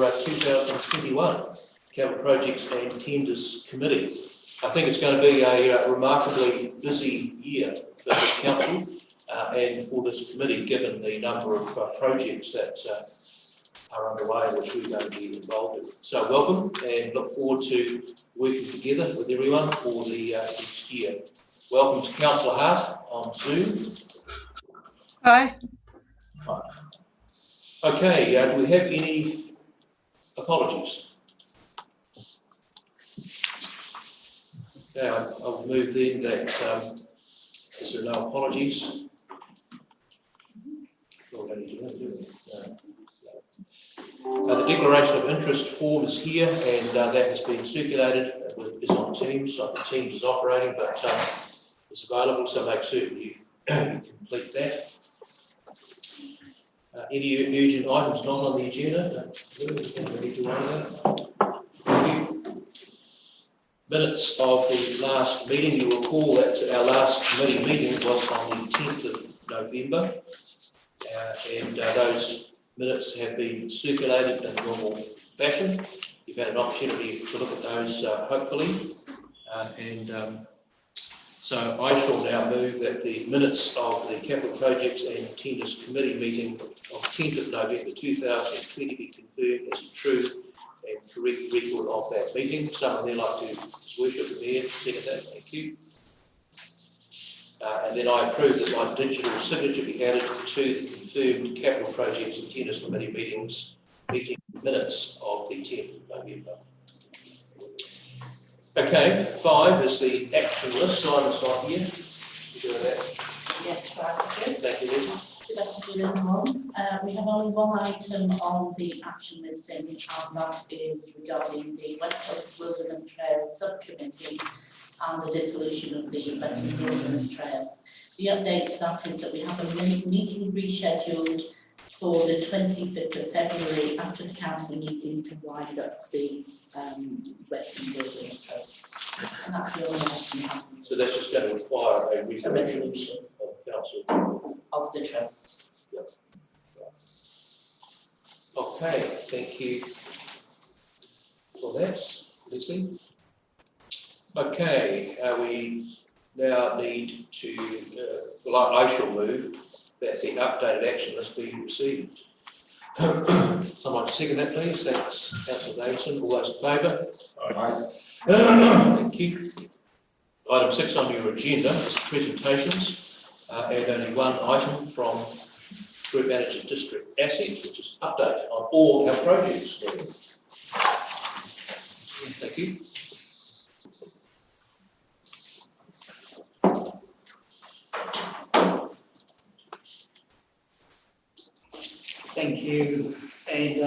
2021 Capital Projects and Tenders Committee. I think it's going to be a remarkably busy year for the Council and for this committee, given the number of projects that are underway, which we're going to be involved in. So welcome, and look forward to working together with everyone for the next year. Welcome to Councillor Hart on Zoom. Hi. Hi. Okay, do we have any apologies? Okay, I'll move then that is there no apologies? The declaration of interest form is here, and that has been circulated. It's on Teams. So the Teams is operating, but it's available. So make certain you complete that. Any urgent items not on the agenda? Don't we need to worry about. Thank you. Minutes of the last meeting. You recall that our last committee meeting was on the 10th of November, and those minutes have been circulated in normal fashion. You've had an opportunity to look at those, hopefully, so I shall now move that the minutes of the Capital Projects and Tenders Committee meeting of 10th of November 2020 be confirmed as a true and correct record of that meeting. Someone there like to worship the mayor, second that, thank you. And then I approve that my digital signature be added to the confirmed Capital Projects and Tenders Committee meeting minutes of the 10th of November. Okay, 5 is the action list. Simon's not here. You doing that? Yes, right. Yes. Thank you, Liz. Good afternoon, everyone. We have only one item on the action listing, and that is regarding the West Coast Wilderness Trail Subcommittee and the dissolution of the Western Wilderness Trail. The update to that is that we have a meeting rescheduled for the 25th of February after the council meeting to wind up the Western Wilderness Trust. And that's the only item we have. So that's just going to require a resolution of council of the trust. Yep. Okay, thank you for that, Leslie. Okay, we now need to, well, I shall move that the updated action list be received. Someone second that, please. Thanks, Councillor Davidson. All those in favour? Aye. Thank you. Item 6 on your agenda is presentations, and only one item from Group Manager District Asset, which is update on all our projects. Thank you. Thank you. And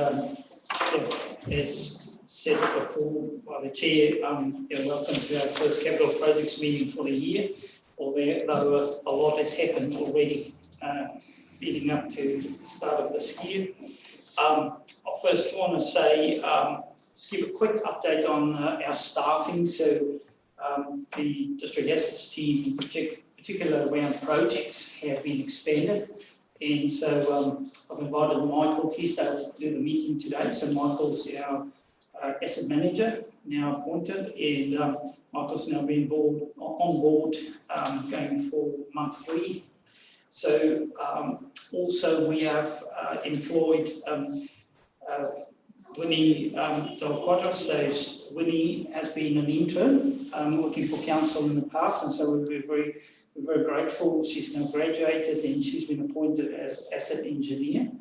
as said before by the Chair, welcome to our first Capital Projects meeting for the year. Although a lot has happened already leading up to the start of this year. I first want to say, just give a quick update on our staffing. So the District Assets team, in particular around projects, have been expanded. And so I've invited Michael Tisdale to do the meeting today. So Michael's our asset manager, now appointed, and Michael's now been on board going for month 3. So also we have employed Winnie Del Quadras. So Winnie has been an intern working for council in the past, and so we're very grateful. She's now graduated and she's been appointed as asset engineer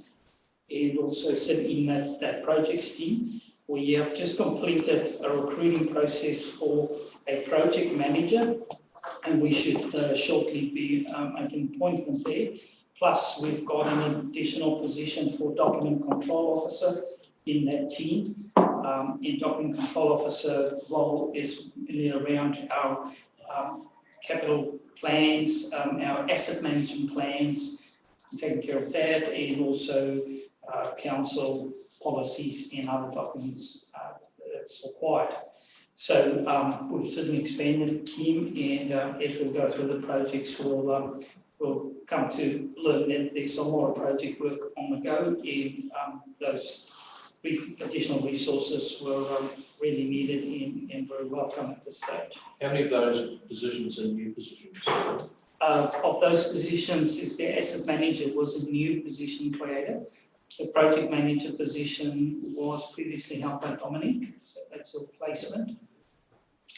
and also sit in that projects team. We have just completed a recruiting process for a project manager, and we should shortly be making an appointment there. Plus, we've got an additional position for document control officer in that team. In document control officer role is really around our capital plans, our asset management plans, taking care of that, and also council policies and other documents that's required. So we've certainly expanded the team, and as we go through the projects, we'll come to learn that there's a lot of project work on the go, and those additional resources were really needed and very welcome at this stage. How many of those positions are new positions? Of those positions, is the asset manager was a new position created. The project manager position was previously held by Dominic, so that's a placement.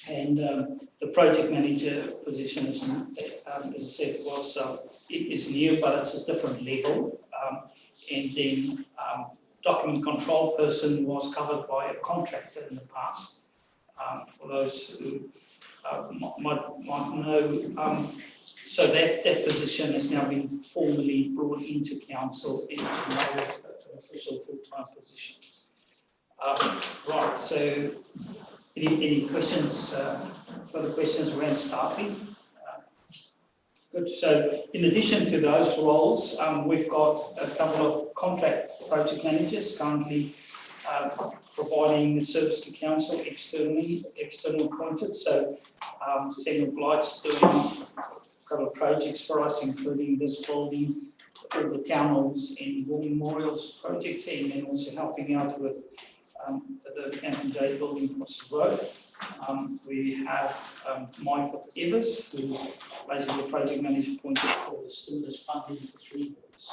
And the project manager position is, as I said, it is new, but it's a different level. And then document control person was covered by a contractor in the past. For those who might know, so that position has now been formally brought into council into an official full-time position. Right, so any questions, further questions around staffing? Good. So in addition to those roles, we've got a couple of contract project managers currently providing the service to council external appointed. So Samuel Blight's doing a couple of projects for us, including this building, all the town halls and war memorials projects, and then also helping out with the Hampton Jade building across the road. We have Michael Evers, who's basically a project manager appointed for the stimulus funding for 3 wards.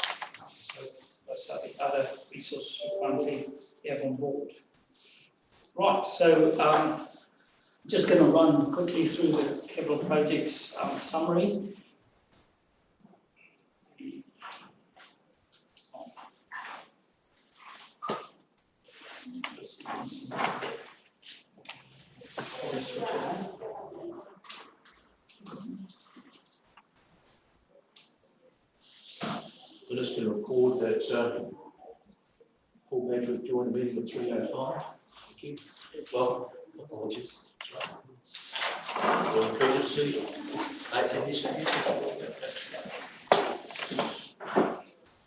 So those are the other resources we currently have on board. Right, so just going to run quickly through the capital projects summary. We're just going to record that Paul Badger joined the meeting at 3:05. Thank you. Well, apologies. Well, presidency.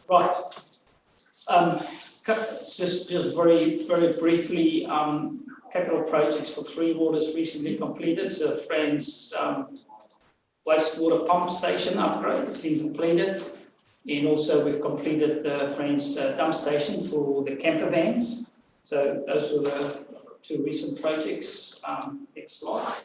Right. Just very briefly, capital projects for 3 waters recently completed. So Friends wastewater pump station upgrade has been completed. And also we've completed the Friends dump station for the camper vans. So those were the 2 recent projects. Next slide.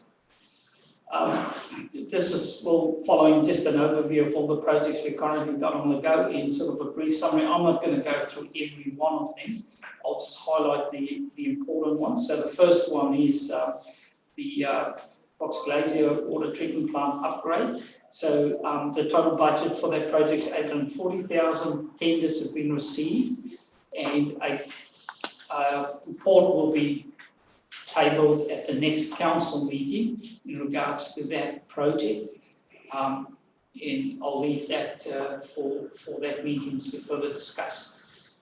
This is following just an overview of all the projects we currently got on the go in sort of a brief summary. I'm not going to go through every one of them. I'll just highlight the important ones. So the first one is the Fox Glacier water treatment plant upgrade. So the total budget for that project is 840,000. Tenders have been received, and a report will be tabled at the next council meeting in regards to that project. And I'll leave that for that meeting to further discuss.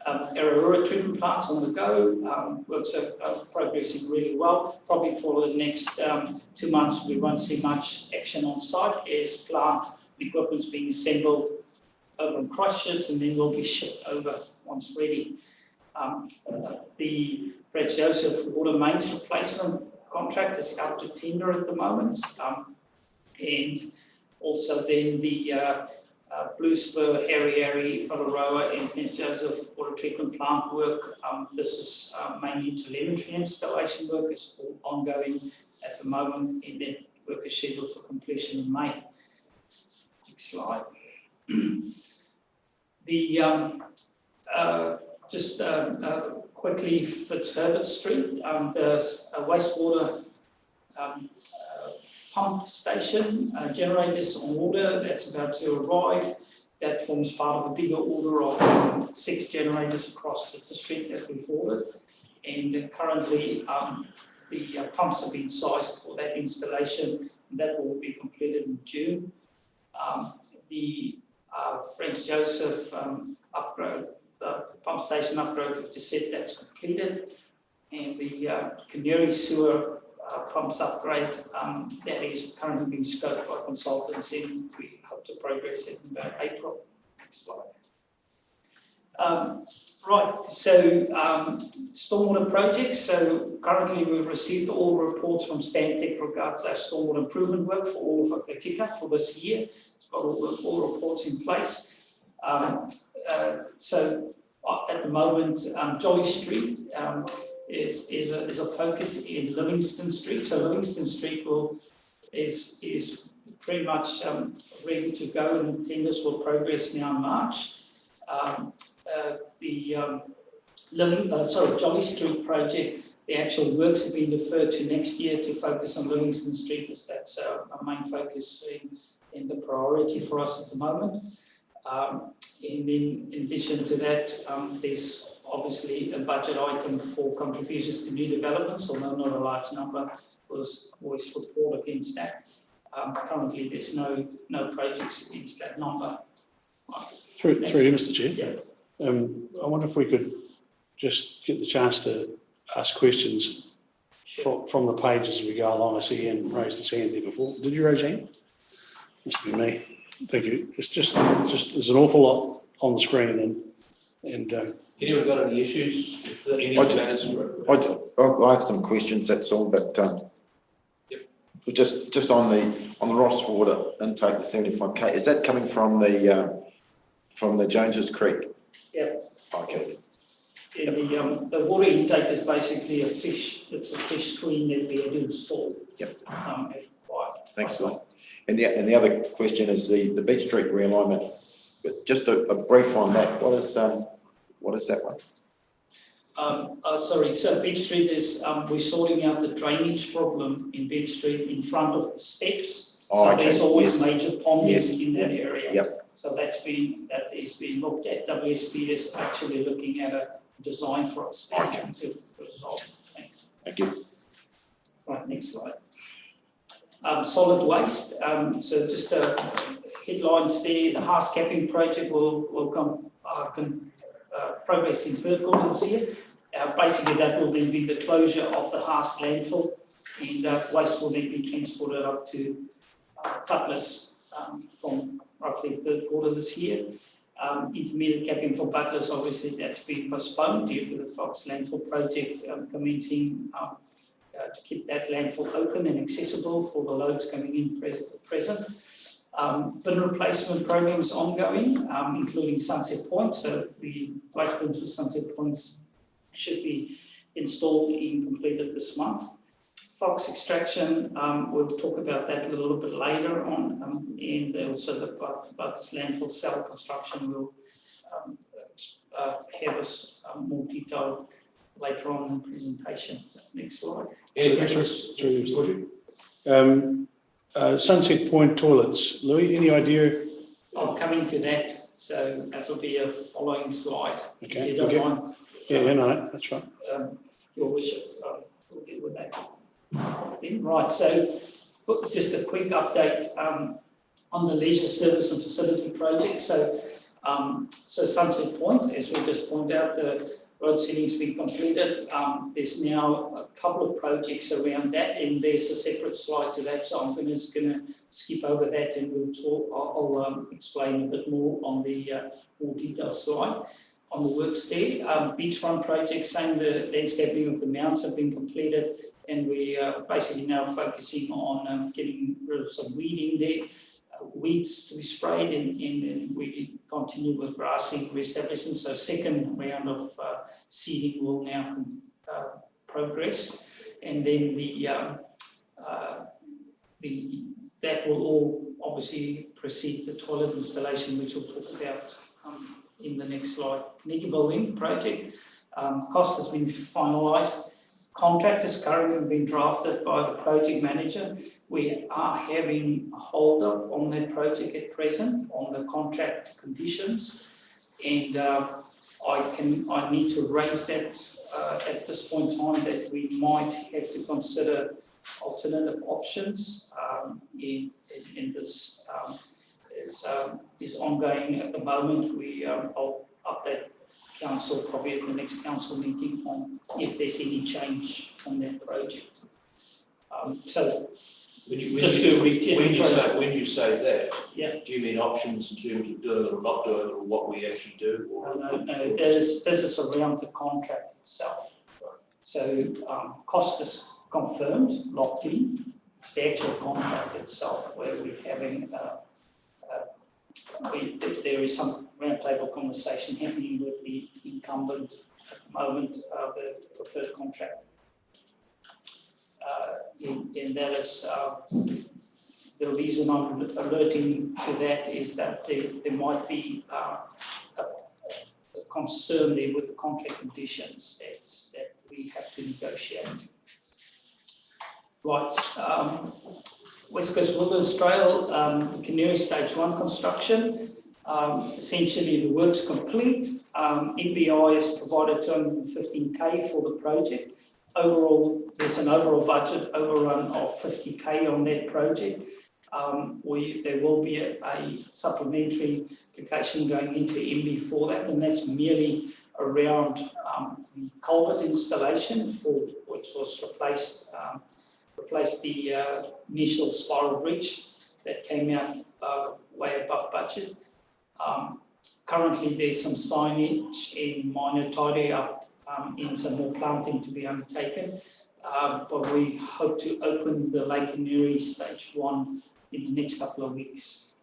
Ararura treatment plants on the go, works are progressing really well. Probably for the next 2 months we won't see much action on site as plant equipment's being assembled over in Christchurch and then will be shipped over once ready. The Franz Joseph water mains replacement contract is out to tender at the moment. And also then the Blue Spur, Harry, Whakaroa and Franz Joseph water treatment plant work. This is mainly telemetry installation work. It's all ongoing at the moment, and that work is scheduled for completion in May. Next slide. Quickly, Fitzherbert Street, the wastewater pump station, generators on order, that's about to arrive. That forms part of a bigger order of 6 generators across the district that we've ordered. And currently the pumps have been sized for that installation, and that will be completed in June. The Franz Joseph upgrade, the pump station upgrade, we've just said that's completed. And the Canary sewer pumps upgrade, that is currently being scoped by consultants, and we hope to progress it in about April. Next slide. Right, so stormwater projects. So currently we've received all reports from Stantec regards our stormwater improvement work for all of Whakatika for this year. It's got all reports in place. So at the moment, Jolly Street is a focus in Livingston Street. So Livingston Street is pretty much ready to go, and tenders will progress now in March. Jolly Street project, the actual works have been deferred to next year to focus on Livingston Street, as that's our main focus in the priority for us at the moment. And then in addition to that, there's obviously a budget item for contributions to new developments, although not a large number was voiced support against that. Currently, there's no projects against that number. Through you, Mr. Chair. Yeah. I wonder if we could just get the chance to ask questions from the page as we go along. I see Ian raised his hand there before. Did you raise your hand? Must be me. Thank you. Just there's an awful lot on the screen, and Anyone got any issues with any I do. matters? I have some questions, that's all, but Yep. just on the Ross water intake, the 75k, is that coming from the Joneses Creek? Yeah. Okay. In the water intake is basically it's a fish screen that we had installed. Yep. As required. Thanks a lot. And the other question is the Beach Street realignment. But just a brief on that. What is that one? So Beach Street is we're sorting out the drainage problem in Beach Street in front of the steps. Oh, so okay. there's always Yes. major ponding Yes. in that area. Yep. So that is being looked at. WSP is actually looking at a design for a station to resolve. Thanks. Thank you. Right, next slide. Solid waste. So just headlines there. The Haas capping project will progress in third quarter this year. Basically, that will then be the closure of the Haas landfill, and waste will then be transported up to Butlers from roughly third quarter this year. Intermediate capping for Butlers, obviously, that's been postponed due to the Fox landfill project commencing to keep that landfill open and accessible for the loads coming in present. Bin replacement program is ongoing, including Sunset Point. So the waste bins for Sunset Points should be installed and completed this month. Fox extraction, we'll talk about that a little bit later on, and also the Butlers landfill cell construction will have us more detailed later on in the presentation. So next slide. Any questions? Through you. Sunset Point toilets. Louis, any idea? I'm coming to that, so that will be a following slide. Okay, If you don't okay. mind. Yeah, no, that's right. Your wish, we'll get with that. Then, right, so just a quick update on the leisure service and facility project. So Sunset Point, as we just pointed out, the road sealing's been completed. There's now a couple of projects around that, and there's a separate slide to that. So I'm just going to skip over that, and we'll talk. I'll explain a bit more on the more detailed slide. On the works there, beachfront project, saying the landscaping of the mounts have been completed, and we are basically now focusing on getting rid of some weeding there. Weeds to be sprayed, and we continue with grassing reestablishment. So second round of seeding will now progress, and then that will all obviously precede the toilet installation, which we'll talk about in the next slide. Carnegie Building project, cost has been finalised. Contract has currently been drafted by the project manager. We are having a hold up on that project at present on the contract conditions, and I need to raise that at this point in time that we might have to consider alternative options, and this is ongoing at the moment. I'll update council probably at the next council meeting on if there's any change on that project. When you say that, Yeah. do you mean options in terms of doing it or not doing it, or what we actually do? Or No, this is around the contract itself. So cost is confirmed, locked in. It's the actual contract itself where we're having there is some roundtable conversation happening with the incumbent at the moment, the preferred contract. And that is, the reason I'm alerting to that is that there might be a concern there with the contract conditions that we have to negotiate. Right, West Coast Wilderness Trail, Canary Stage 1 construction. Essentially the work's complete. NBI has provided 215k for the project. Overall, there's an overall budget overrun of 50k on that project. There will be a supplementary application going into MB for that, and that's merely around the culvert installation, for which was replaced the initial spiral bridge that came out way above budget. Currently, there's some signage and minor tidy up and some more planting to be undertaken, but we hope to open the Lake Canary Stage 1 in the next couple of weeks.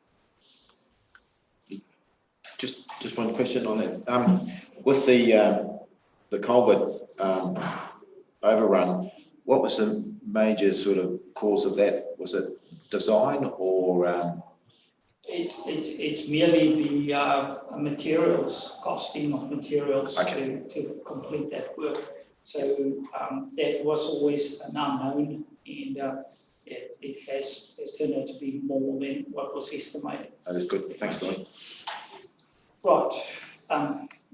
Just one question on that. With the culvert overrun, what was the major sort of cause of that? Was it design or? It's merely the materials, costing of materials to complete that work. So that was always an unknown, and it has turned out to be more than what was estimated. Oh, that's good. Thanks, Lloyd. Right,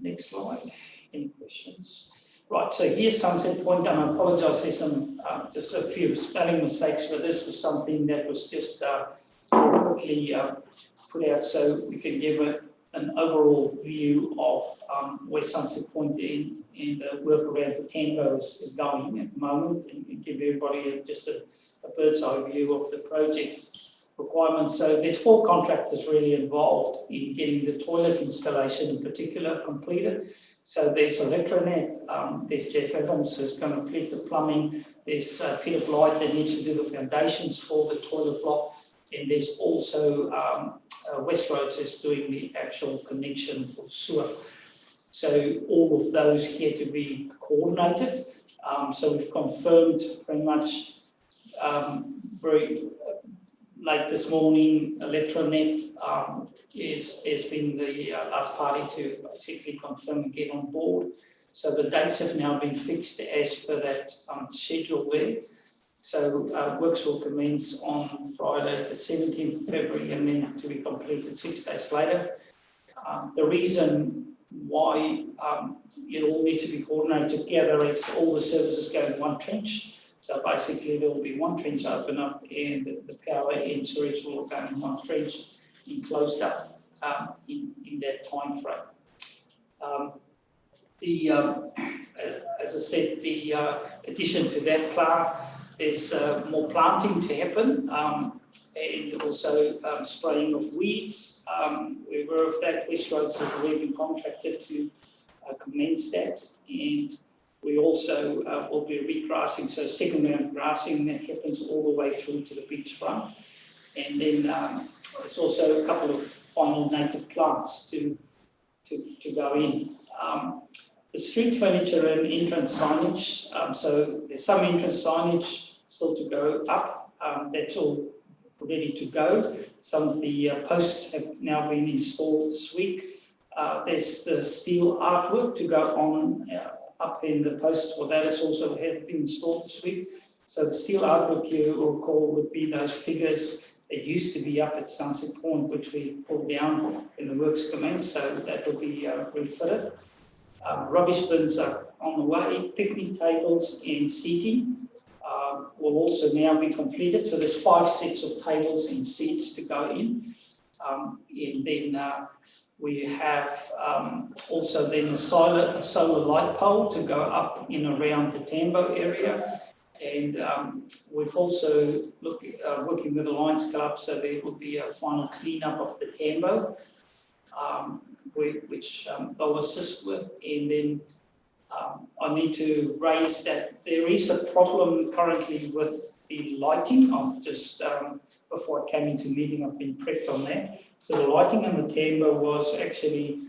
next slide. Any questions? Right, so here's Sunset Point, and I apologise, there's some just a few spelling mistakes, but this was something that was just quickly put out so we can give an overall view of where Sunset Point in the work around the Tambo is going at the moment, and give everybody just a bird's eye view of the project requirements. So there's 4 contractors really involved in getting the toilet installation in particular completed. So there's Electronet, there's Jeff Evans who's going to complete the plumbing, there's Peter Blight that needs to do the foundations for the toilet block, and there's also West Roads is doing the actual connection for sewer. So all of those here to be coordinated. So we've confirmed pretty much very late this morning, Electronet has been the last party to basically confirm and get on board. So the dates have now been fixed as per that schedule there. So works will commence on Friday, the 17th of February, and then to be completed 6 days later. The reason why it all needs to be coordinated together is all the services go in one trench. So basically there will be one trench open up, and the power and sewage will go in one trench and closed up in that time frame. As I said, the addition to that plan, there's more planting to happen, and also spraying of weeds. We're aware of that. West Roads has already been contracted to commence that, and we also will be regrassing, so second round of grassing that happens all the way through to the beachfront. And then there's also a couple of final native plants to go in. The street furniture and entrance signage, so there's some entrance signage still to go up. That's all ready to go. Some of the posts have now been installed this week. There's the steel artwork to go on up in the post for that has also been installed this week. So the steel artwork, you will recall, would be those figures that used to be up at Sunset Point, which we pulled down in the works commenced, so that will be refitted. Rubbish bins are on the way. Picnic tables and seating will also now be completed. So there's 5 sets of tables and seats to go in. And then we have also then a solar light pole to go up in around the Tambo area. And we've also working with the Lions Club, so there will be a final cleanup of the Tambo, which they'll assist with. And then I need to raise that there is a problem currently with the lighting. I've just, before I came into meeting, I've been prepped on that. So the lighting on the timber was actually,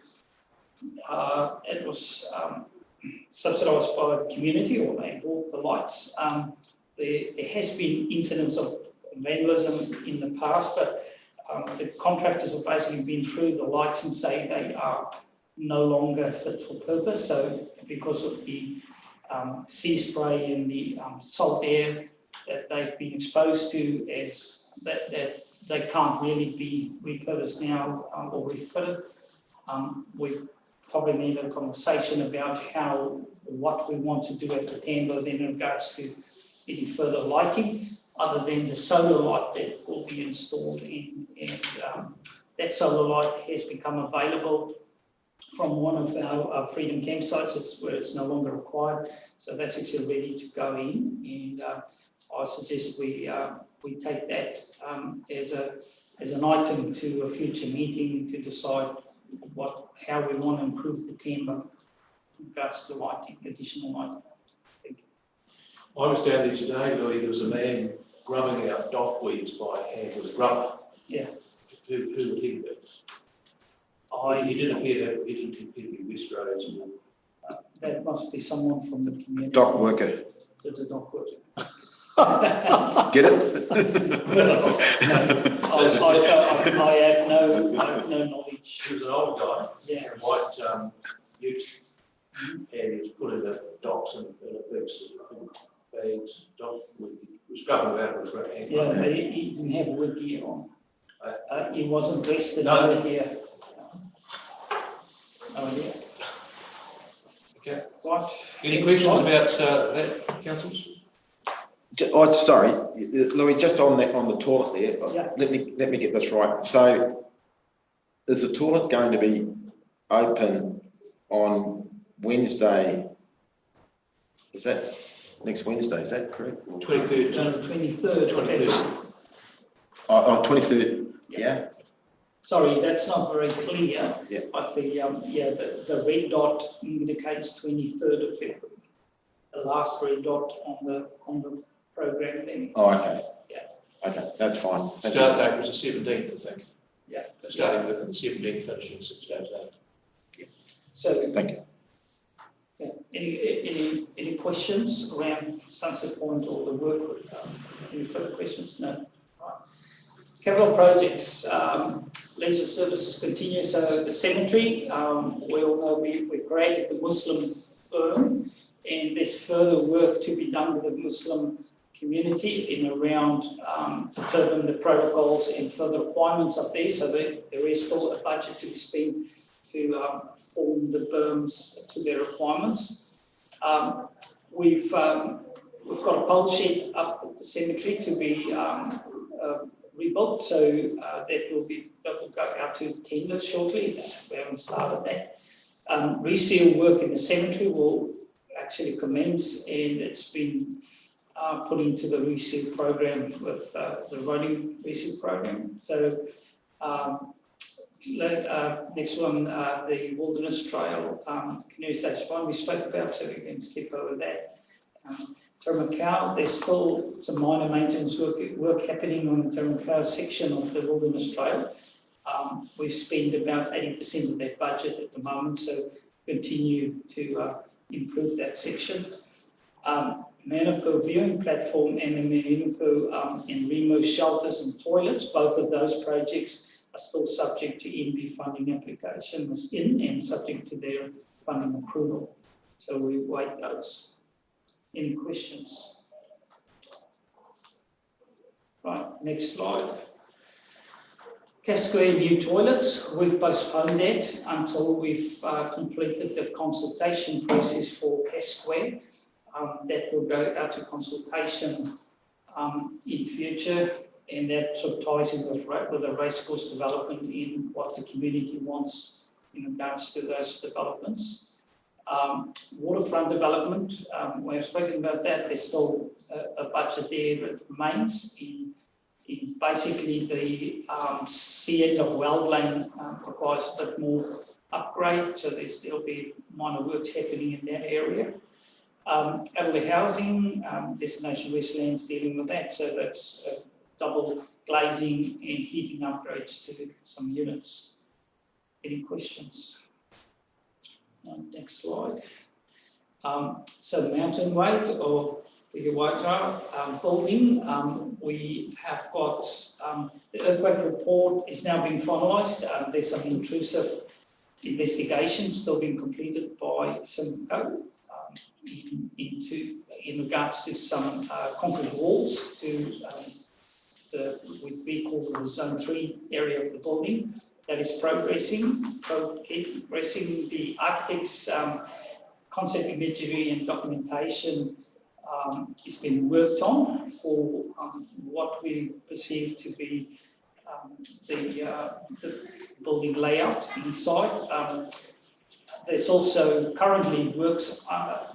it was subsidised by the community, or they bought the lights. There has been incidents of vandalism in the past, but the contractors have basically been through the lights and say they are no longer fit for purpose. So because of the sea spray and the salt air that they've been exposed to, as that they can't really be repurposed now or refitted. We probably need a conversation about what we want to do at the timber in regards to any further lighting, other than the solar light that will be installed in, and that solar light has become available from one of our Freedom campsites, where it's no longer required. So that's actually ready to go in, and I suggest we take that as an item to a future meeting to decide how we want to improve the timber in regards to lighting, additional lighting. Thank you. I was down there today, Louis, there was a man grubbing out dock weeds by hand with a grubber. Yeah. Who would he be? He didn't appear to be Westroads. That must be someone from the community. Dock worker, The dock worker. get it? I have no knowledge. He was an old guy, Yeah. a white ute, and he was putting the docks in a big bags, dock with, he was grubbing about with a great hand. Yeah, but he didn't have wood gear on. He wasn't dressed in No. wood gear. Oh, yeah. Okay. Right. Any Next questions slide. about that, councillors? Oh, sorry, Louis, just on the toilet there, Yeah. let me get this right. So is the toilet going to be open on Wednesday? Is that next Wednesday, is that correct? 23rd. No, 23rd. 23rd. Oh, 23rd, yeah? Sorry, that's not very clear. Yeah. But the red dot indicates 23rd of February. The last red dot on the program then. Oh, okay. Yeah. Okay, that's fine. Thank Start you. date was the 17th, I think. Yeah. They're starting work on the 17th, finishing 6 days later. So. Thank you. Yeah. Any questions around Sunset Point or the work? Any further questions? No. Right. Capital projects, leisure services continue. So the cemetery, we all know we've created the Muslim berm, and there's further work to be done with the Muslim community in around determine the protocols and further requirements up there. So there is still a budget to be spent to form the berms to their requirements. We've got a pole shed up at the cemetery to be rebuilt, so that will go out to tender shortly. We haven't started that. Reseal work in the cemetery will actually commence, and it's been put into the reseal program with the rolling reseal program. So next one, the Wilderness Trail, Canoe Stage 1 we spoke about, so we can skip over that. Taramacau, there's still some minor maintenance work happening on the Taramacau section of the Wilderness Trail. We've spent about 80% of that budget at the moment, so continue to improve that section. Menapo viewing platform and the Menapo and Remo shelters and toilets, both of those projects are still subject to NB funding application was in and subject to their funding approval. So we wait those. Any questions? Right, next slide. Casquare new toilets, we've postponed that until we've completed the consultation process for Casquare. That will go out to consultation in future, and that sort of ties in with the racecourse development in what the community wants in regards to those developments. Waterfront development, we have spoken about that. There's still a budget there that remains in basically the sea end of Weld Lane requires a bit more upgrade, so there'll be minor works happening in that area. Elderly housing, Destination Westlands dealing with that, so that's double glazing and heating upgrades to some units. Any questions? Next slide. So Mountain Weight or the Waitara building, we have got the earthquake report is now being finalised. There's some intrusive investigation still being completed by Simcoe in regards to some concrete walls to we call the Zone 3 area of the building. That is progressing. The architect's concept imagery and documentation is being worked on for what we perceive to be the building layout inside. There's also currently works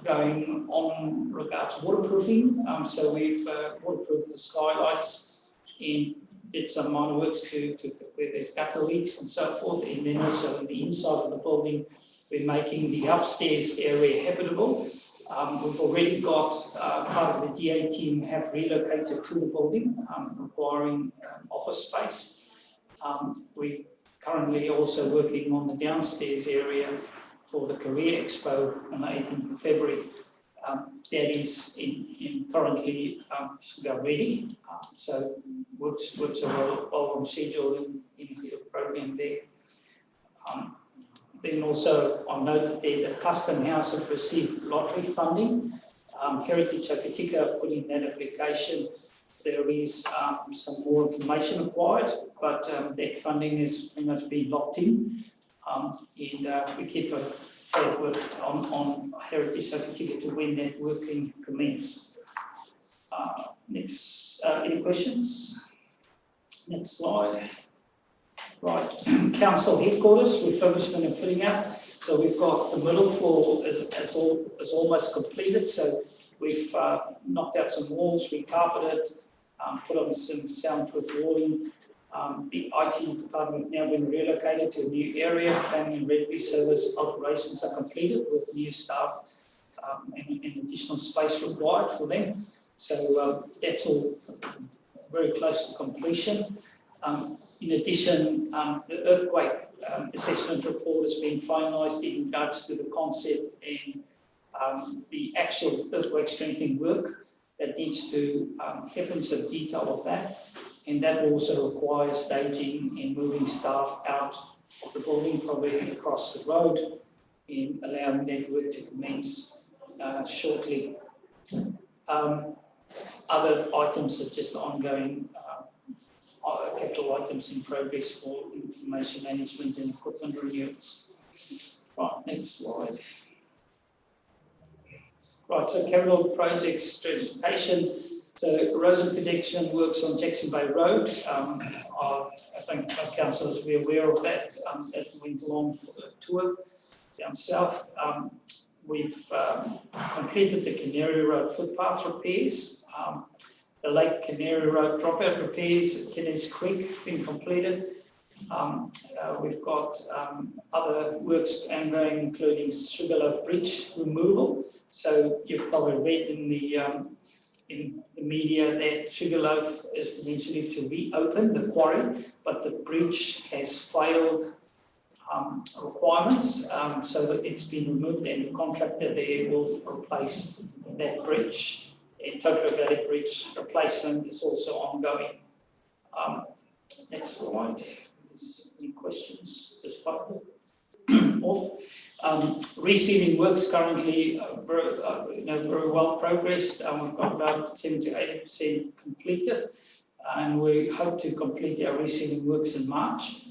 going on regards waterproofing. So we've waterproofed the skylights and did some minor works to where there's gutter leaks and so forth. And then also in the inside of the building, we're making the upstairs area habitable. We've already got part of the DA team have relocated to the building, requiring office space. We're currently also working on the downstairs area for the Career Expo on the 18th of February. That is currently just about ready. So works are well on schedule in the program there. Then also I noted there that Custom House have received lottery funding. Heritage Apitika have put in that application. There is some more information required, but that funding is almost been locked in. And we keep a tab on Heritage Apitika to when that work can commence. Next, any questions? Next slide. Right, council headquarters, refurbishment and fitting out. So we've got the middle floor is almost completed. So we've knocked out some walls, recarpeted, put on some soundproof walling. The IT department have now been relocated to a new area. Planning and regulatory service alterations are completed with new staff and additional space required for them. So that's all very close to completion. In addition, the earthquake assessment report has been finalised in regards to the concept and the actual earthquake strengthening work that needs to happen, some detail of that. And that will also require staging and moving staff out of the building, probably across the road, and allowing that work to commence shortly. Other items are just ongoing capital items in progress for information management and equipment renewals. Right, next slide. Right, so capital projects presentation. So erosion protection works on Jackson Bay Road. I think most councillors will be aware of that. That went along for the tour down south. We've completed the Canary Road footpath repairs. The Lake Canary Road dropout repairs at Kenneth Creek been completed. We've got other works ongoing, including Sugarloaf Bridge removal. So you've probably read in the media that Sugarloaf is eventually to reopen the quarry, but the bridge has failed requirements, so that it's been removed, and the contractor there will replace that bridge. A Totara Valley Bridge replacement is also ongoing. Next slide. Any questions? Just fire them off. Resealing works currently very well progressed. We've got about 70 to 80% completed, and we hope to complete our resealing works in March.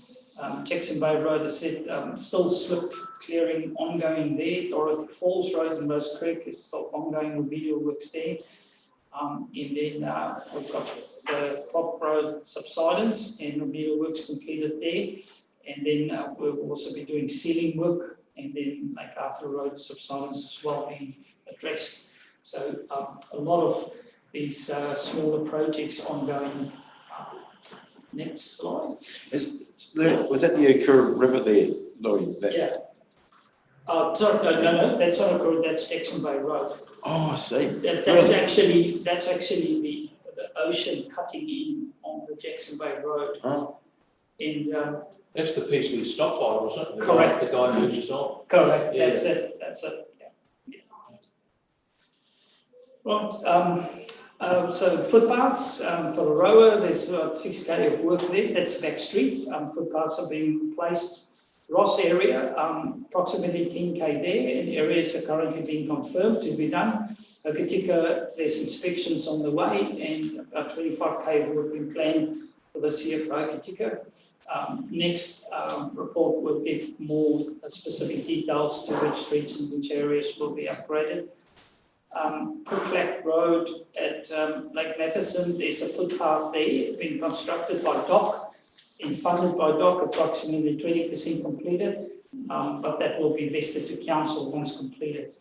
Jackson Bay Road, as I said, still slip clearing ongoing there. Dorothy Falls Road and Rose Creek is still ongoing remedial works there. And then we've got the Prop Road subsidence and remedial works completed there. And then we'll also be doing sealing work, and then Lake Arthur Road subsidence as well being addressed. So a lot of these smaller projects ongoing. Next slide. Was that the Akura River there, Lloyd? Yeah. Sorry, no, that's not Akura, that's Jackson Bay Road. Oh, I see. That's actually the ocean cutting in Jackson Bay Road. Oh, And, That's the piece we stopped by, wasn't it? Correct. The guy moved us on. correct, Yeah. that's it, yeah. Right, so footpaths, for the rower, there's about 6K of work there, that's back street, footpaths are being replaced. Ross area, approximately 10K there, and areas are currently being confirmed to be done. Katika, there's inspections on the way, and about 25K of work being planned for this year for Katika. Next report will give more specific details to which streets and which areas will be upgraded. Cookflat Road at Lake Matheson, there's a footpath there being constructed by DOC and funded by DOC, approximately 20% completed, but that will be vested to council once completed.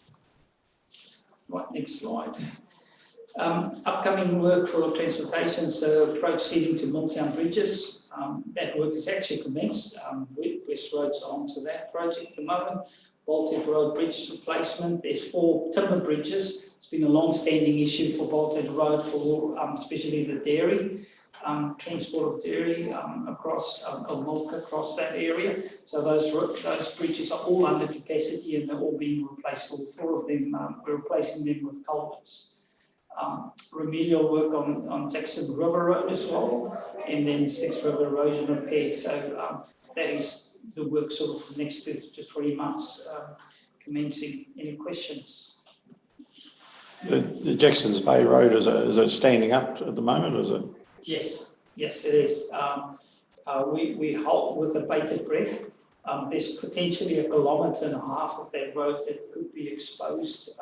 Right, next slide. Upcoming work for transportation, so approach seating to Milltown Bridges. That work is actually commenced. West Road's onto that project at the moment. Bolted Road Bridge replacement. There's 4 timber bridges. It's been a long-standing issue for Bolted Road for especially the dairy, transport of dairy across milk across that area. So those bridges are all under capacity and they're all being replaced. All 4 of them, we're replacing them with culverts. Remedial work on Jackson River Road as well, and then Six River erosion repair. So that is the work sort of for the next 2 to 3 months commencing. Any questions? The Jackson's Bay Road, is it standing up at the moment, is it? Yes, it is. We halt with a bated breath. There's potentially 1.5 kilometres of that road that could be exposed.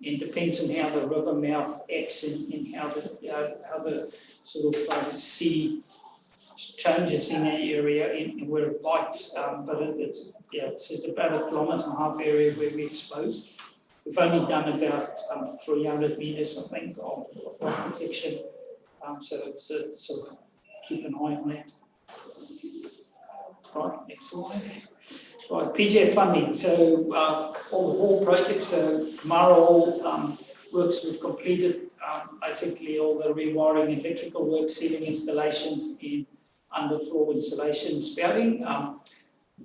It depends on how the river mouth acts and how the sort of sea changes in that area and where it bites. But it's about 1.5 kilometre area where we exposed. We've only done about 300 metres, I think, of flood protection. So it's sort of keep an eye on that. Right, next slide. Right, PGF funding. So all the hall projects, Kamara Hall works we've completed, basically all the rewiring, electrical work, ceiling installations, and underfloor insulation spouting.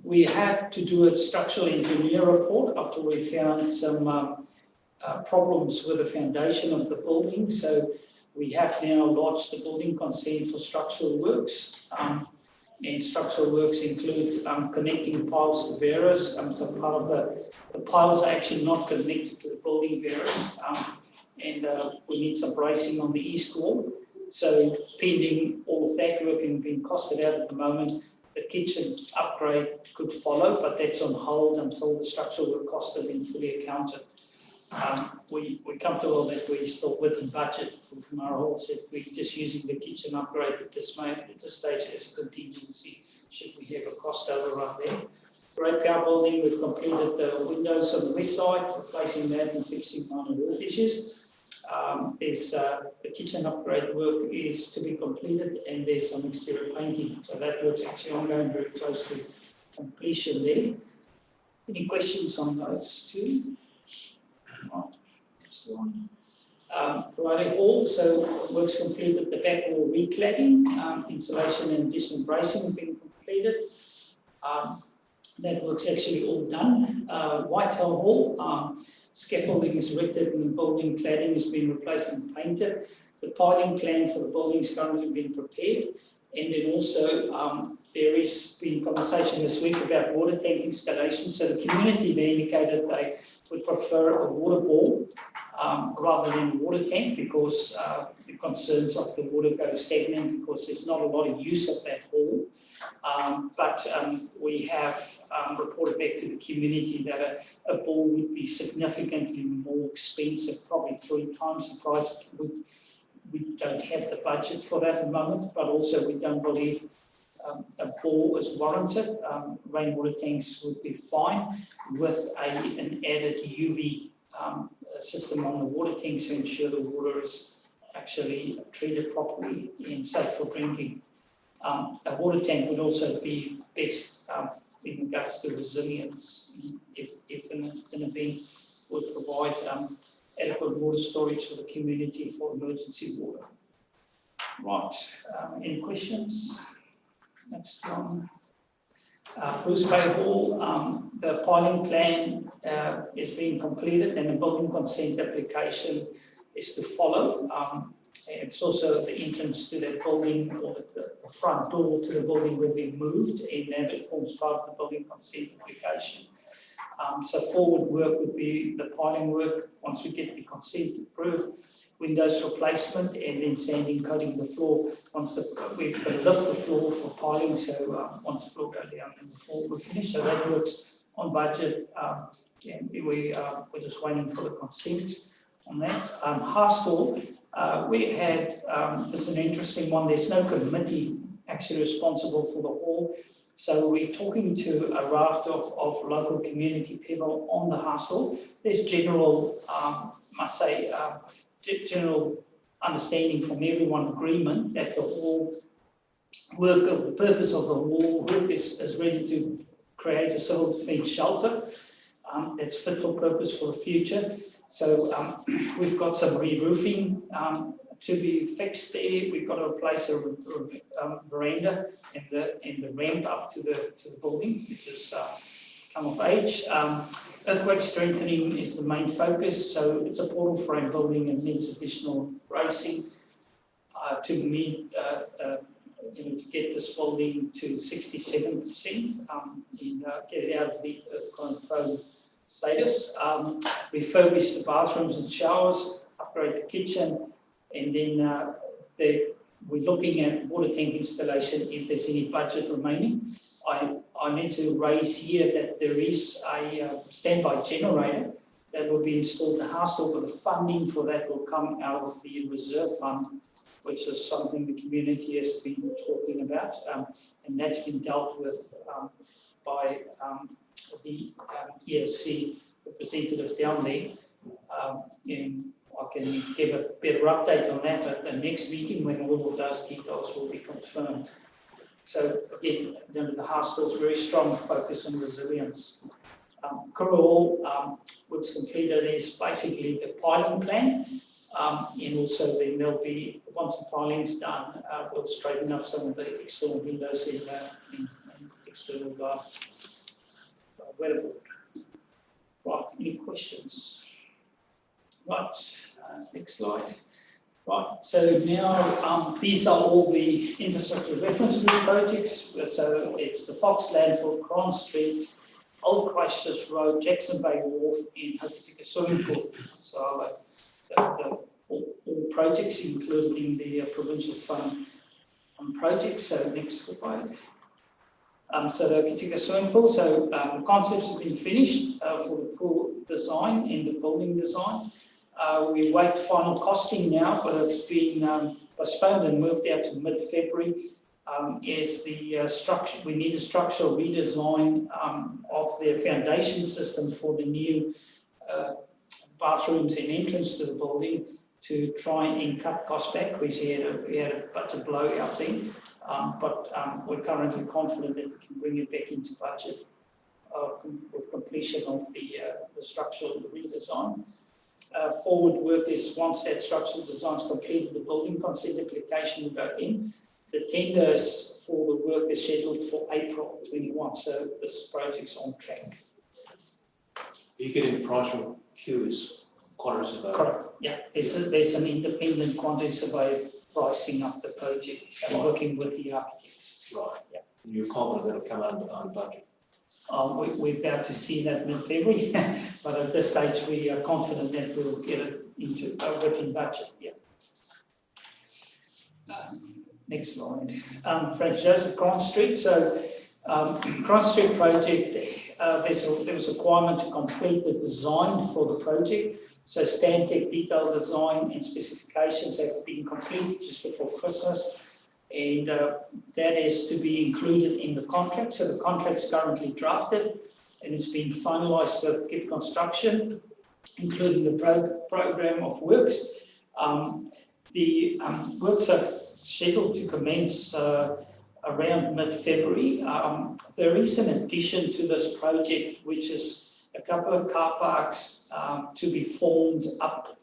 We had to do a structural engineer report after we found some problems with the foundation of the building. So we have now lodged the building consent for structural works. And structural works include connecting piles to bearers. So part of the piles are actually not connected to the building bearers. And we need some bracing on the east wall. So pending all of that work and being costed out at the moment, the kitchen upgrade could follow, but that's on hold until the structural work costs have been fully accounted. We're comfortable that we're still within budget from Kamara Hall. So we're just using the kitchen upgrade at this stage as a contingency should we have a cost overrun there. For APR building, we've completed the windows on the west side, replacing that and fixing minor roof issues. The kitchen upgrade work is to be completed and there's some exterior painting. So that work's actually ongoing, very close to completion there. Any questions on those two? Right, next one. Friday Hall, so works completed, the back wall recladding, insulation and additional bracing have been completed. That work's actually all done. Whitehall Hall, scaffolding is erected and the building cladding has been replaced and painted. The piling plan for the building is currently being prepared. And then also there has been conversation this week about water tank installation. So the community, they indicated they would prefer a water ball rather than a water tank because the concerns of the water go stagnant because there's not a lot of use of that hall. But we have reported back to the community that a ball would be significantly more expensive, probably 3 times the price. We don't have the budget for that at the moment, but also we don't believe a ball is warranted. Rainwater tanks would be fine with an added UV system on the water tanks to ensure the water is actually treated properly and safe for drinking. A water tank would also be best in regards to resilience if an event would provide adequate water storage for the community for emergency water. Right, any questions? Next one. Bruce Bay Hall, the piling plan is being completed and the building consent application is to follow. It's also the entrance to that building, or the front door to the building will be moved, and then it forms part of the building consent application. So forward work would be the piling work, once we get the consent approved, windows replacement, and then sanding, coating the floor. Once we're going to lift the floor for piling, so once the floor goes down and the floor will finish, so that works on budget. And we're just waiting for the consent on that. Harstal, we had, this is an interesting one, there's no committee actually responsible for the hall. So we're talking to a raft of local community people on the Harstal. There's general, general understanding from everyone, agreement that the hall work, the purpose of the hall work is really to create a civil defence shelter that's fit for purpose for the future. So we've got some re-roofing to be fixed there. We've got to replace a veranda and the ramp up to the building, which has come of age. Earthquake strengthening is the main focus, so it's a portal frame building and needs additional bracing to meet, to get this building to 67% and get it out of the earthquake prone status. Refurbish the bathrooms and showers, upgrade the kitchen, and then we're looking at water tank installation if there's any budget remaining. I need to raise here that there is a standby generator that will be installed in the house, but the funding for that will come out of the reserve fund, which is something the community has been talking about, and that's been dealt with by the EOC representative down there, and I can give a better update on that at the next meeting when all of those details will be confirmed. So again, the Harstal's very strong focus on resilience. Kurrawa, what's completed is basically the piling plan, and also then there'll be, once the piling's done, we'll straighten up some of the external windows and external weatherboard. Right, any questions? Right, next slide. Right, so now these are all the infrastructure reference group projects. So it's the Fox Landfill, Cron Street, Old Christchurch Road, Jackson Bay Wharf, and Hokitika Swimming Pool. So all projects included in the provincial fund projects. So next slide. So the Hokitika Swimming Pool, so the concepts have been finished for the pool design and the building design. We wait final costing now, but it's been postponed and moved out to mid-February. Is the structure? We need a structural redesign of the foundation system for the new bathrooms and entrance to the building to try and cut costs back. We had a budget blowout there, but we're currently confident that we can bring it back into budget with completion of the structural redesign. Forward work is once that structural design is completed, the building consent application will go in. The tenders for the work is scheduled for April 21, so this project's on track. Are you getting the price from QS, Quantity Surveyor? Correct. Yeah, there's an independent quantity surveyor pricing up the project and working with the architects. Right. Yeah. You're confident that'll come under budget? We're about to see that mid-February, but at this stage we are confident that we'll get it into within budget. Yeah. Next slide. Francis Joseph, Cron Street. So, Cron Street project, there was a requirement to complete the design for the project. So, Stantec detailed design and specifications have been completed just before Christmas. And that is to be included in the contract. So the contract's currently drafted and it's been finalised with KIP Construction, including the program of works. The works are scheduled to commence around mid-February. There is an addition to this project, which is a couple of car parks to be formed up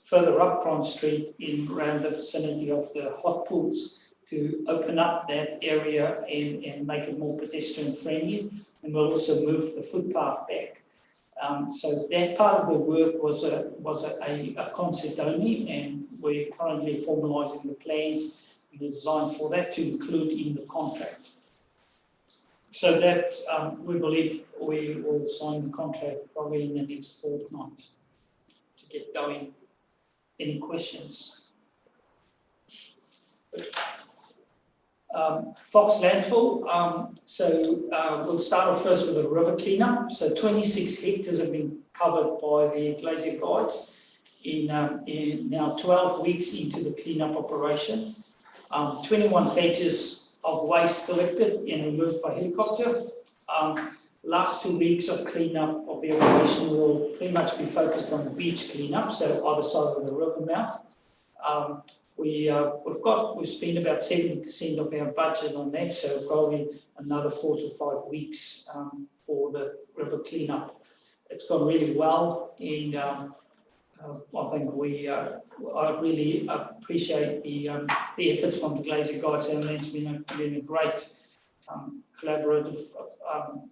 further up Prawn Street in around the vicinity of the hot pools to open up that area and make it more pedestrian friendly. And we'll also move the footpath back. So that part of the work was a concept only, and we're currently formalising the plans and the design for that to include in the contract. So that we believe we will sign the contract probably in the next fortnight to get going. Any questions? Fox landfill, we'll start off first with the river cleanup. So 26 hectares have been covered by the Glacier Guides in now 12 weeks into the cleanup operation. 21 phases of waste collected and removed by helicopter. Last 2 weeks of cleanup of the operation will pretty much be focused on the beach cleanup, so either side of the river mouth. We've spent about 70% of our budget on that, so probably another 4 to 5 weeks for the river cleanup. It's gone really well, and I think I really appreciate the efforts from the Glacier Guides, and it's been a great collaborative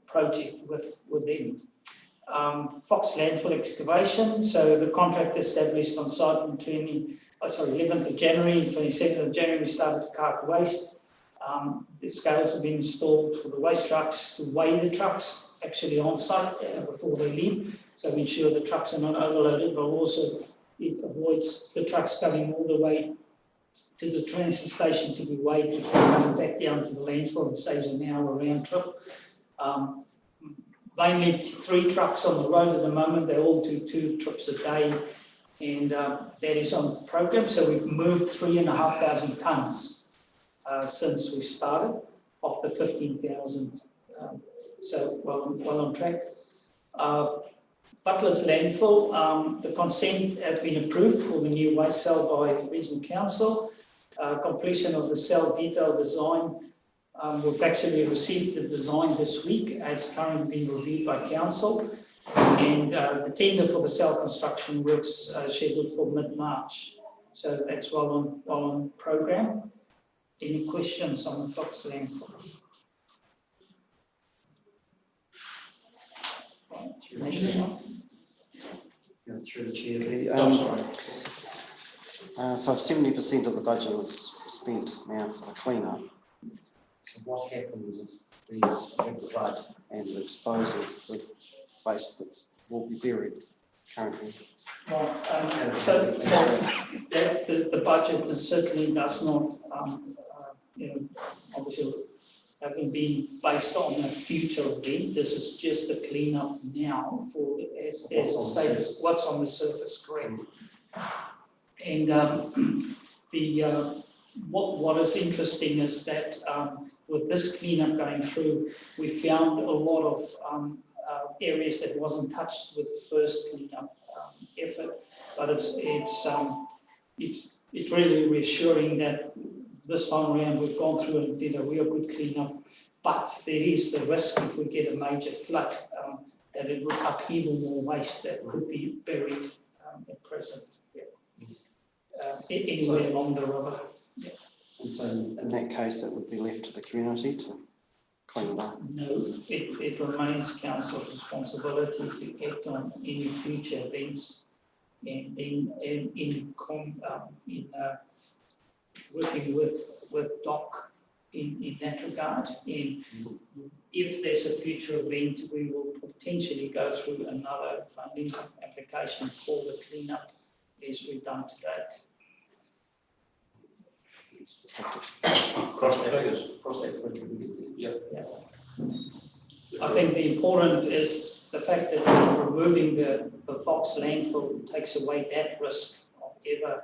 project with them. Fox landfill excavation, so the contract established on site on 11th of January, 27th of January we started to cart waste. The scales have been installed for the waste trucks to weigh the trucks actually on site before they leave, so we ensure the trucks are not overloaded, but also it avoids the trucks coming all the way to the transfer station to be weighed before going back down to the landfill. It saves an hour round trip. Mainly 3 trucks on the road at the moment. They all do 2 trips a day, and that is on program. So we've moved 3,500 tonnes since we've started off the 15,000. So well on track. Butlers landfill, the consent has been approved for the new waste cell by Regional Council. Completion of the cell detailed design. We've actually received the design this week. It's currently being reviewed by Council. And the tender for the cell construction works scheduled for mid-March. So that's well on program. Any questions on the Fox landfill? Through the chair, Lee. I'm sorry. So 70% of the budget is spent now for the clean-up. So what happens if there's a big flood and it exposes the waste that will be buried currently? Right. So that the budget certainly does not, obviously haven't been based on a future event. This is just a clean-up now for as stated, what's on the surface, correct? And what is interesting is that with this cleanup going through, we found a lot of areas that wasn't touched with the first cleanup effort, but it's really reassuring that this time around we've gone through and did a real good cleanup. But there is the risk if we get a major flood that it will upheaval more waste that could be buried at present. Anywhere along the river. Yeah. And so in that case, it would be left to the community to clean it up? No, it remains council's responsibility to act on any future events and in working with DOC in that regard. And if there's a future event, we will potentially go through another funding application for the cleanup as we've done to date. Cross the figures. Cross that bridge when we get there. Yeah. I think the important is the fact that removing the Fox landfill takes away that risk of ever,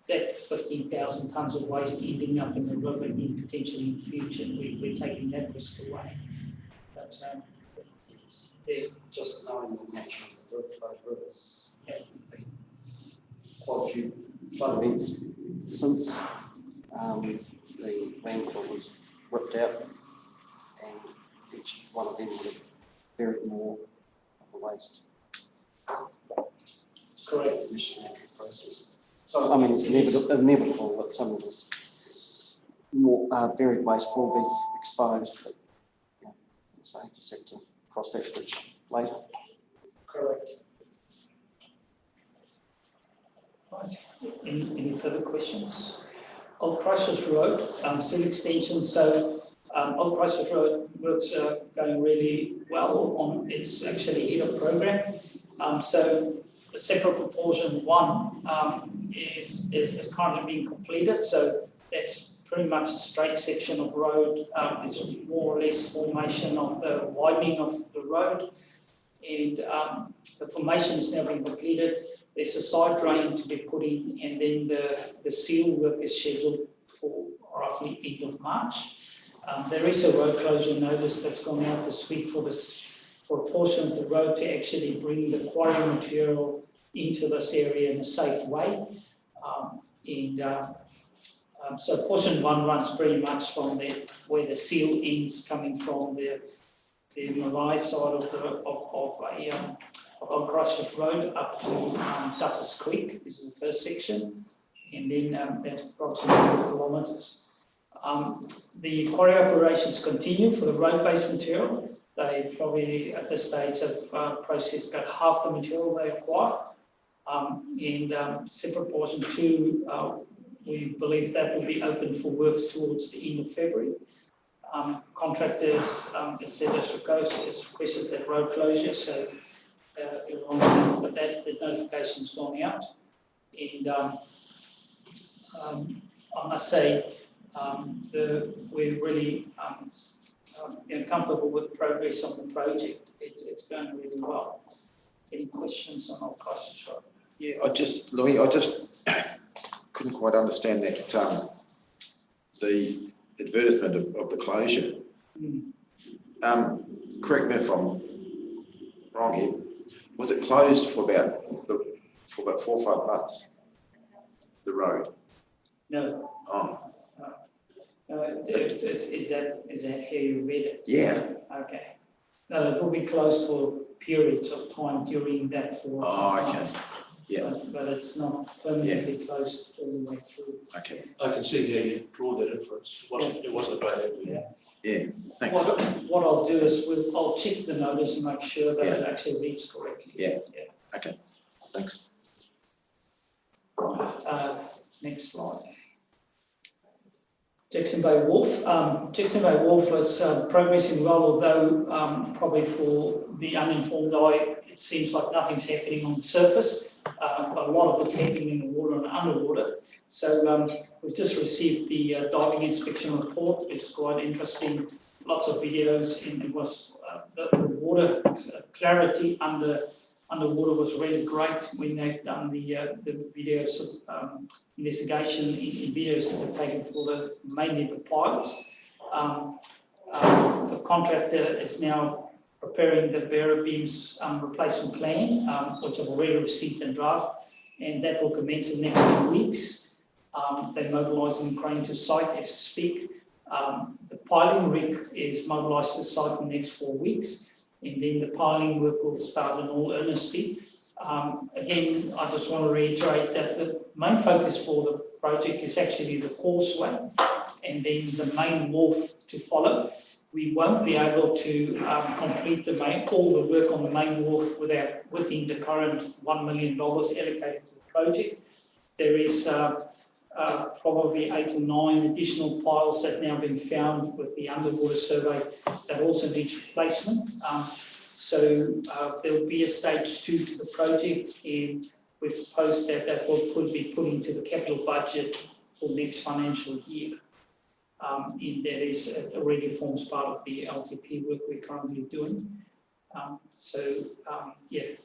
that 15,000 tonnes of waste ending up in the river in potentially in future. We're taking that risk away. But Just knowing the nature of those rivers, quite a few flood events since the landfill was ripped out, and each one of them would have buried more of the waste. Correct. entry process. So, I mean, it's inevitable that some of this more buried waste will be exposed, but so you just have to cross that bridge later. Correct. Right. Any further questions? Old Christchurch Road, seal extension. So Old Christchurch Road works are going really well. It's actually ahead of program. So the separate proportion 1 is currently being completed. So that's pretty much a straight section of road. It's more or less formation of the widening of the road, and the formation is now being completed. There's a side drain to be put in, and then the seal work is scheduled for roughly end of March. There is a road closure notice that's gone out this week for a portion of the road to actually bring the quarry material into this area in a safe way. So portion 1 runs pretty much from where the seal ends, coming from the Marai side of Old Christchurch Road up to Duffers Creek. This is the first section, and then that's approximately 4 kilometres. The quarry operations continue for the road-based material. They probably at this stage have processed about half the material they acquire. And separate portion 2, we believe that will be open for works towards the end of February. Contractors, as requested that road closure, so but the notification's gone out. And I must say, we're really comfortable with progress on the project. It's going really well. Any questions on Old Christchurch Road? Yeah, Louis, I just couldn't quite understand that, the advertisement of the closure. Correct me if I'm wrong here. Was it closed for about 4 or 5 months? The road? No. Oh. Is that how you read it? Yeah. Okay. No, it will be closed for periods of time during that 4 or 5 months. Okay. Yeah. But it's not permanently closed all the way through. Okay. I can see how you draw that inference. It wasn't a great idea. Yeah. Thanks. What I'll do is I'll check the notice and make sure that it actually reads correctly. Yeah. Okay. Thanks. Next slide. Jackson Bay Wharf. Jackson Bay Wharf is progressing well, although probably for the uninformed eye, it seems like nothing's happening on the surface. But a lot of it's happening in the water and underwater. So we've just received the diving inspection report, which is quite interesting. Lots of videos, and it was the water clarity underwater was really great when they've done the videos investigation in videos that were taken for mainly the pilots. The contractor is now preparing the bearer beams replacement plan, which I've already received in draft, and that will commence in the next 2 weeks. They're mobilising crane to site as we speak. The piling rig is mobilised to the site in the next 4 weeks. And then the piling work will start in all earnestly. Again, I just want to reiterate that the main focus for the project is actually the causeway and then the main wharf to follow. We won't be able to complete all the work on the main wharf within the current $1 million allocated to the project. There is probably 8 or 9 additional piles that have now been found with the underwater survey that also needs replacement. So there will be a stage 2 to the project, and we propose that could be put into the capital budget for next financial year. And that is already forms part of the LTP work we're currently doing.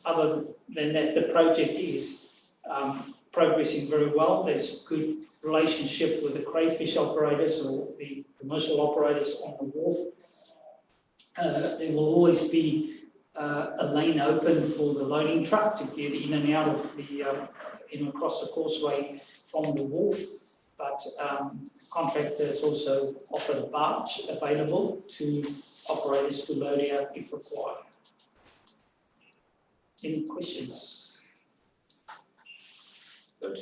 Other than that, the project is progressing very well. There's good relationship with the crayfish operators or the commercial operators on the wharf. There will always be a lane open for the loading truck to get in and out of across the causeway from the wharf. But contractors also offer a barge available to operators to load out if required. Any questions? Good.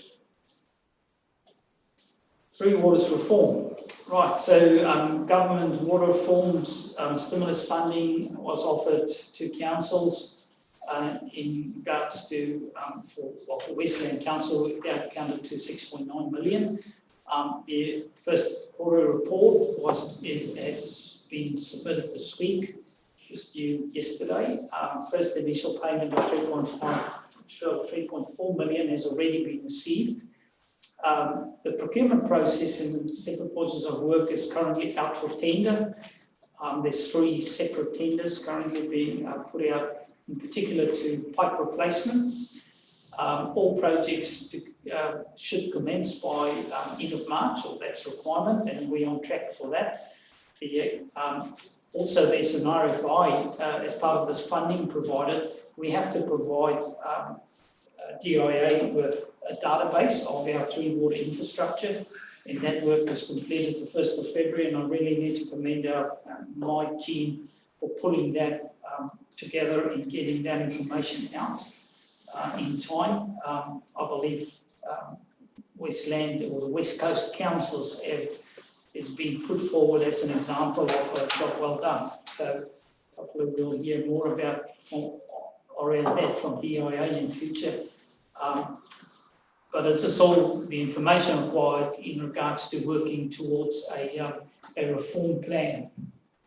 Three Waters reform. Right, so government water reforms stimulus funding was offered to councils in regards to, for Westland Council, that counted to 6.9 million. The first quarter report has been submitted this week, was due yesterday. First initial payment of 3.4 million has already been received. The procurement process in the separate portions of work is currently out for tender. There's 3 separate tenders currently being put out, in particular to pipe replacements. All projects should commence by end of March, or that's a requirement, and we're on track for that. Also, there's an RFI as part of this funding provided. We have to provide DIA with a database of our 3 water infrastructure, and that work was completed the 1st of February, and I really need to commend my team for pulling that together and getting that information out in time. I believe Westland or the West Coast councils is being put forward as an example of a job well done. So hopefully we'll hear more about around that from DIA in future. But this is all the information required in regards to working towards a reform plan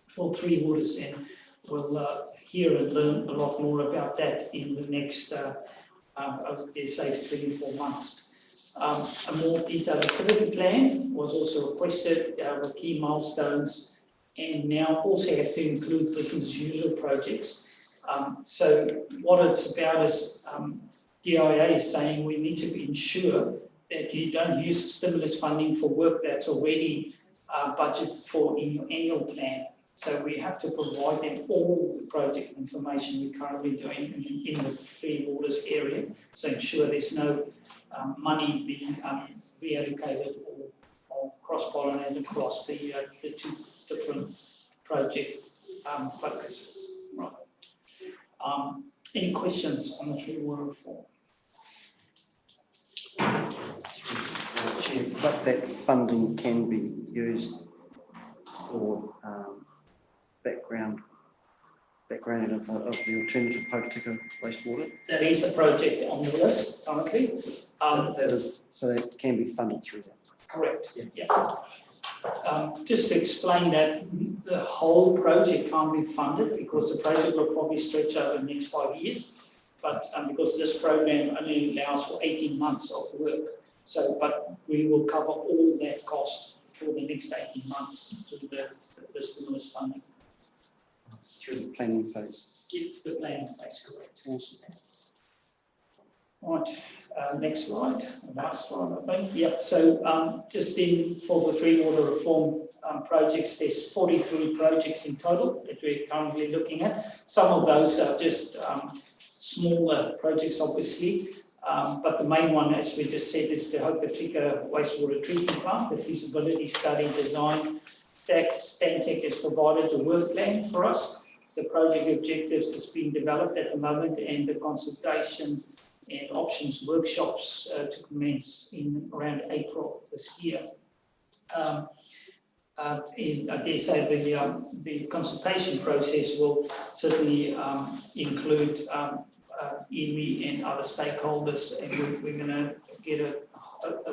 for 3 Waters, and we'll hear and learn a lot more about that in the next, I would dare say, 24 months. A more detailed activity plan was also requested with key milestones, and now also have to include business as usual projects. So what it's about is DIA is saying we need to ensure that you don't use stimulus funding for work that's already budgeted for in your annual plan. So we have to provide them all the project information we're currently doing in the 3 Waters area, so ensure there's no money being reallocated or cross-pollinated across the 2 different project focuses. Right. Any questions on the 3 water reform? Chair, but that funding can be used for background of the alternative Hokitika wastewater. That is a project on the list currently. So that can be funded through that. Correct. Yeah. Just to explain that, the whole project can't be funded because the project will probably stretch over the next 5 years. But because this program only allows for 18 months of work, but we will cover all that cost for the next 18 months through the stimulus funding. Through the planning phase. Give the planning phase, correct. Yes. Right, next slide, last slide, I think. Yep, so just for the 3 water reform projects, there's 43 projects in total that we're currently looking at. Some of those are just smaller projects, obviously, but the main one, as we just said, is the Hokitika wastewater treatment plant, the feasibility study design. Stantec has provided a work plan for us. The project objectives is being developed at the moment, and the consultation and options workshops to commence in around April this year. And I dare say the consultation process will certainly include iwi and other stakeholders, and we're going to get a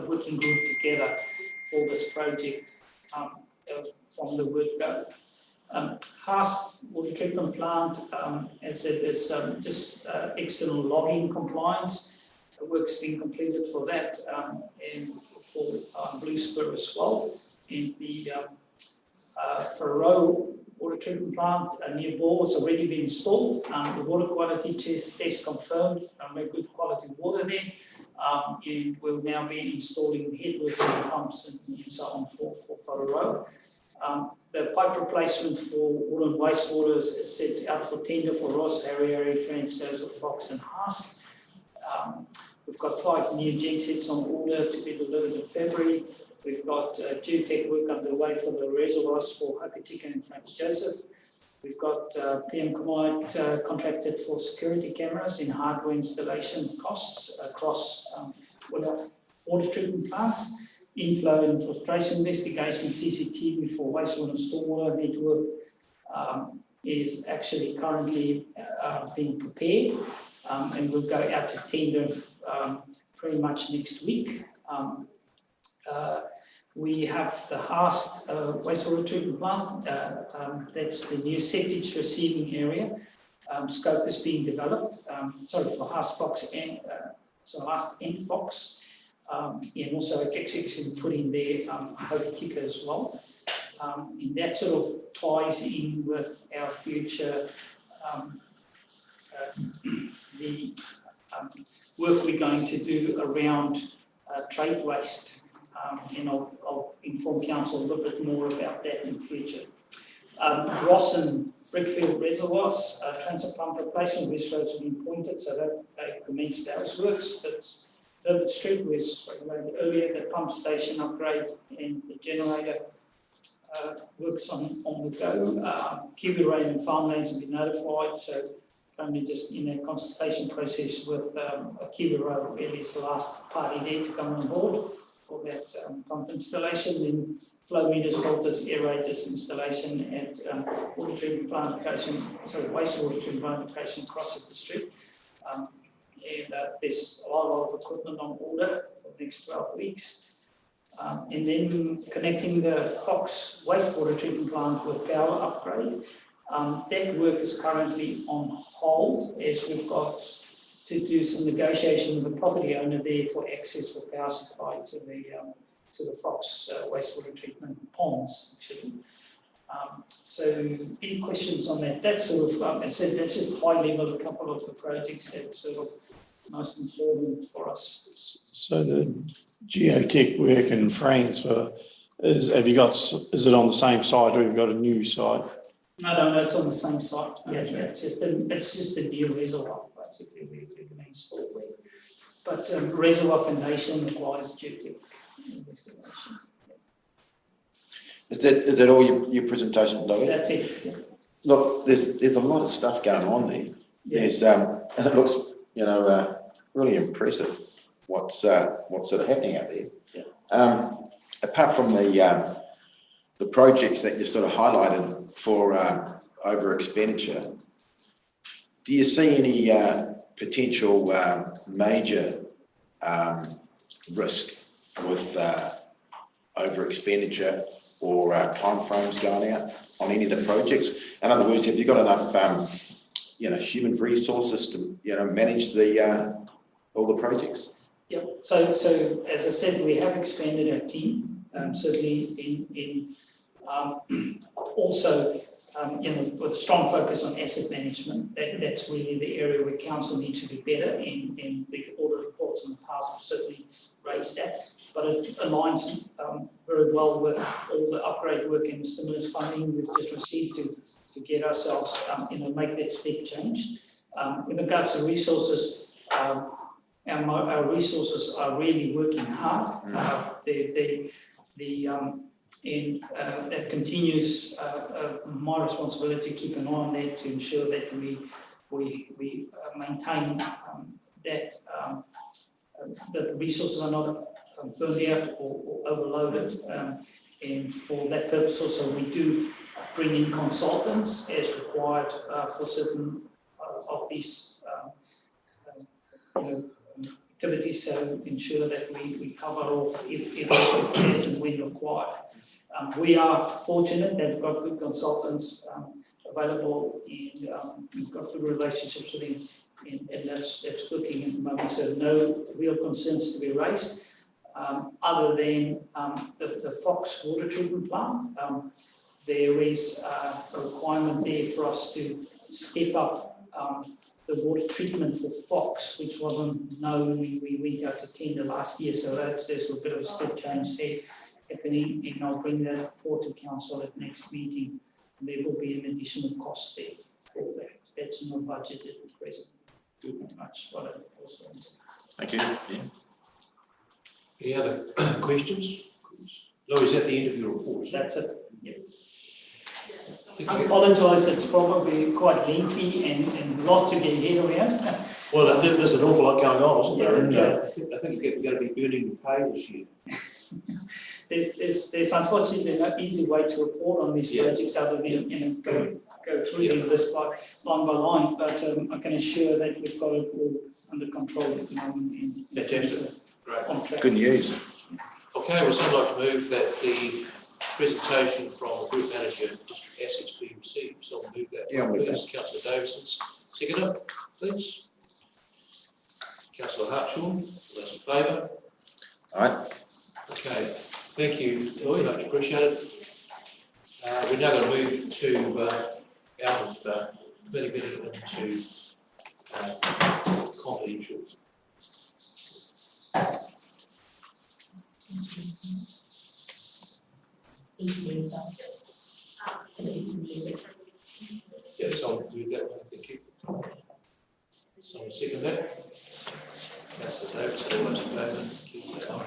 working group together for this project from the word go. Haas water treatment plant, as I said, there's just external logging compliance. The work's been completed for that and for Blue Spur as well. And the Whareroa water treatment plant, a new bore has already been installed. The water quality test confirmed we have good quality water there. And we'll now be installing headworks and pumps and so on for Whareroa. The pipe replacement for water and wastewater is set out for tender for Ross, Harry, French, Joseph, Fox and Haas. We've got 5 new gensets on order to be delivered in February. We've got geotech work underway for the reservoirs for Hokitika and French Joseph. We've got PM contracted for security cameras and hardware installation costs across water treatment plants, inflow and filtration investigation, CCTV for wastewater and stormwater network is actually currently being prepared, and will go out to tender pretty much next week. We have the Haast wastewater treatment plant, that's the new septic receiving area. Scope is being developed, for Haast Fox and Haast and Fox, and also actually put in there Hokitika as well. And that sort of ties in with our future, the work we're going to do around trade waste. And I'll inform council a little bit more about that in the future. Ross and Brickfield reservoirs, transfer pump replacement, West Roads have been pointed, so that they commenced those works. That's Herbert Street was regulated earlier, the pump station upgrade and the generator works on the go. Kiwi Rail and farmlands have been notified, so only just in a consultation process with Kiwi Rail really is the last party there to come on board for that pump installation. Then flow meters, filters, aerators installation at water treatment plant location, wastewater treatment plant location across the district. And there's a lot of equipment on order for the next 12 weeks. And then connecting the Fox wastewater treatment plant with power upgrade. That work is currently on hold as we've got to do some negotiation with the property owner there for access for power supply to the Fox wastewater treatment ponds, actually. So any questions on that? That's sort of, I said, that's just high level, a couple of the projects that's sort of most important for us. So the geotech work in France is it on the same site or have you got a new site? No, it's on the same site. Yeah, it's just a new reservoir, basically, we're going to install there. But reservoir foundation requires geotech investigation. Is that all your presentation, Louis? That's it. Yeah. Look, there's a lot of stuff going on there. Yeah. There's and it looks, really impressive what's sort of happening out there. Yeah. Apart from the projects that you sort of highlighted for over expenditure, do you see any potential major risk with over expenditure or timeframes going out on any of the projects? In other words, have you got enough human resources to manage all the projects? Yep. So as I said, we have expanded our team, certainly in also with a strong focus on asset management. That's really the area where council needs to be better, and the audit reports in the past have certainly raised that. But it aligns very well with all the upgrade work and stimulus funding we've just received to get ourselves, make that step change. With regards to resources, our resources are really working hard. And that continues my responsibility to keep an eye on that, to ensure that we maintain that the resources are not burned out or overloaded. And for that purpose also we do bring in consultants as required for certain of these activities, so ensure that we cover off if as and when required. We are fortunate that we've got good consultants available, and we've got good relationships with them, and that's working at the moment, so no real concerns to be raised. Other than the Fox water treatment plant, there is a requirement there for us to step up the water treatment for Fox, which wasn't known. We went out to tender last year, so there's a bit of a step change there happening, and I'll bring that report to council at next meeting. There will be an additional cost there for that. That's not budgeted at present. Pretty much what I also want to. Thank you. Yeah. Any other questions? Louis, is that the end of your report? That's it. Yep. think I you- apologise, it's probably quite lengthy and a lot to get your head around. well, there's an awful lot going on, isn't there? And, Yeah. I think we're going to be earning your pay this year. There's unfortunately no easy way to report on these Yeah. projects other than, go through them this line by line, but I can assure that we've got it all under control at the moment and Fantastic. Great. on track. Good news. Okay, well, someone like to move that the presentation from the group manager district assets be received. So I'll move that. Yeah, I'll move Please, councillor Davidson, second it, please. Councillor Hartshaw, those in favour? Alright, Okay, thank you, Lloyd, much appreciated. We're now going to move to out of committee meeting into confidential. Somebody to move it. Yeah, someone move that one, thank you. Someone second that? Councillor Davidson, all those in favour? Keep that on.